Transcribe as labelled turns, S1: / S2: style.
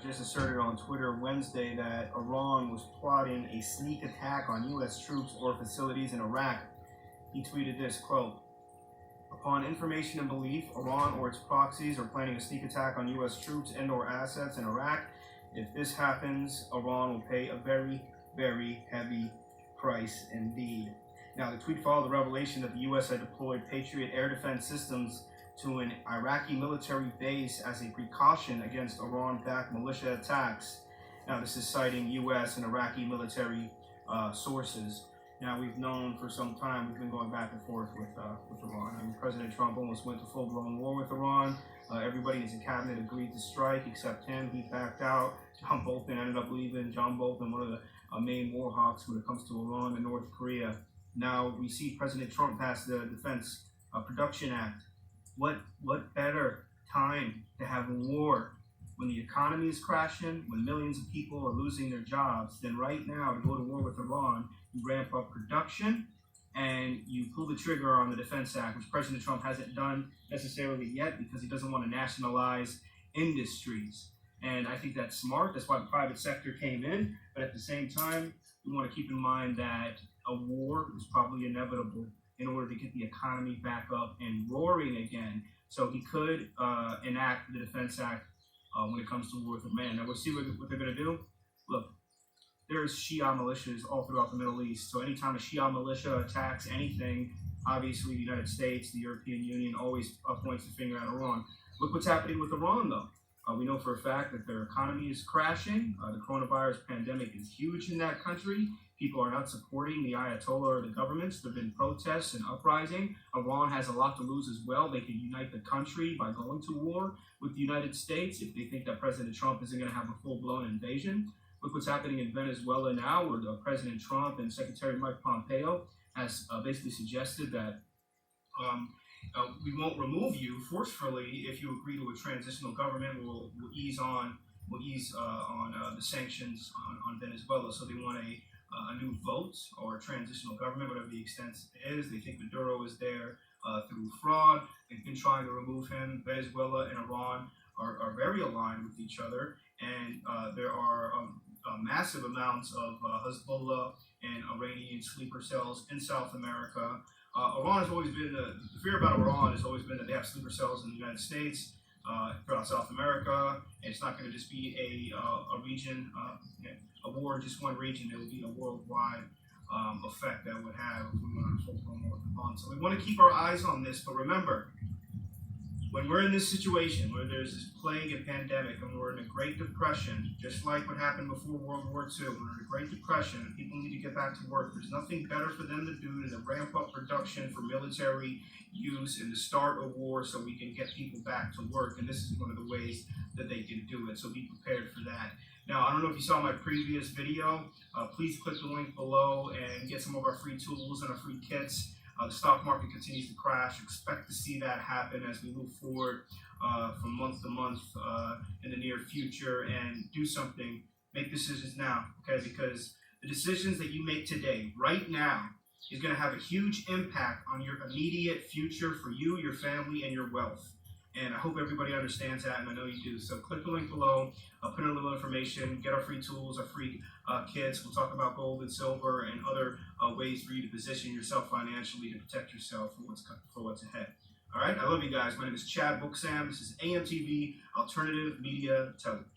S1: just asserted on Twitter Wednesday that Iran was plotting a sneak attack on U.S. troops or facilities in Iraq. He tweeted this, quote, "Upon information and belief, Iran or its proxies are planning a sneak attack on U.S. troops and or assets in Iraq. If this happens, Iran will pay a very, very heavy price indeed." Now, the tweet followed the revelation that the U.S. had deployed Patriot air defense systems to an Iraqi military base as a precaution against Iran-backed militia attacks. Now, this is citing U.S. and Iraqi military sources. Now, we've known for some time, we've been going back and forth with Iran. I mean, President Trump almost went to full-blown war with Iran. Everybody in his cabinet agreed to strike except him. He backed out. John Bolton ended up leaving. John Bolton, one of the main war hawks when it comes to Iran and North Korea. Now, we see President Trump pass the Defense Production Act. What better time to have a war when the economy is crashing, when millions of people are losing their jobs, than right now to go to war with Iran? You ramp up production and you pull the trigger on the Defense Act, which President Trump hasn't done necessarily yet because he doesn't want to nationalize industries. And I think that's smart. That's why the private sector came in. But at the same time, we want to keep in mind that a war is probably inevitable in order to get the economy back up and roaring again. So he could enact the Defense Act when it comes to war with Iran. Now we'll see what they're going to do. Look, there's Shia militias all throughout the Middle East. So anytime a Shia militia attacks anything, obviously the United States, the European Union always points the finger at Iran. Look what's happening with Iran, though. We know for a fact that their economy is crashing. The coronavirus pandemic is huge in that country. People are not supporting the Ayatollah or the governments. There have been protests and uprising. Iran has a lot to lose as well. They can unite the country by going to war with the United States if they think that President Trump isn't going to have a full-blown invasion. Look what's happening in Venezuela now, where President Trump and Secretary Mike Pompeo has basically suggested that we won't remove you forcefully if you agree to a transitional government. We'll ease on the sanctions on Venezuela. So they want a new vote or a transitional government, whatever the extent is. They think Maduro is there through fraud. They've been trying to remove him. Venezuela and Iran are very aligned with each other, and there are massive amounts of Hezbollah and Iranian sleeper cells in South America. Iran has always been, the fear about Iran has always been that they have sleeper cells in the United States, throughout South America, and it's not going to just be a region, a war in just one region. It will be a worldwide effect that would have if we want to full-blown war with Iran. So we want to keep our eyes on this, but remember, when we're in this situation where there's this plague and pandemic and we're in a Great Depression, just like what happened before World War II, we're in a Great Depression and people need to get back to work. There's nothing better for them to do than to ramp up production for military use and to start a war so we can get people back to work. And this is one of the ways that they can do it. So be prepared for that. Now, I don't know if you saw my previous video. Please click the link below and get some of our free tools and our free kits. The stock market continues to crash. Expect to see that happen as we move forward from month to month in the near future, and do something. Make decisions now, okay? Because the decisions that you make today, right now, is going to have a huge impact on your immediate future for you, your family, and your wealth. And I hope everybody understands that, and I know you do. So click the link below, put in a little information, get our free tools, our free kits. We'll talk about gold and silver and other ways for you to position yourself financially to protect yourself for what's ahead. All right, I love you guys. My name is Chad Booksam. This is AMTV, Alternative Media Television.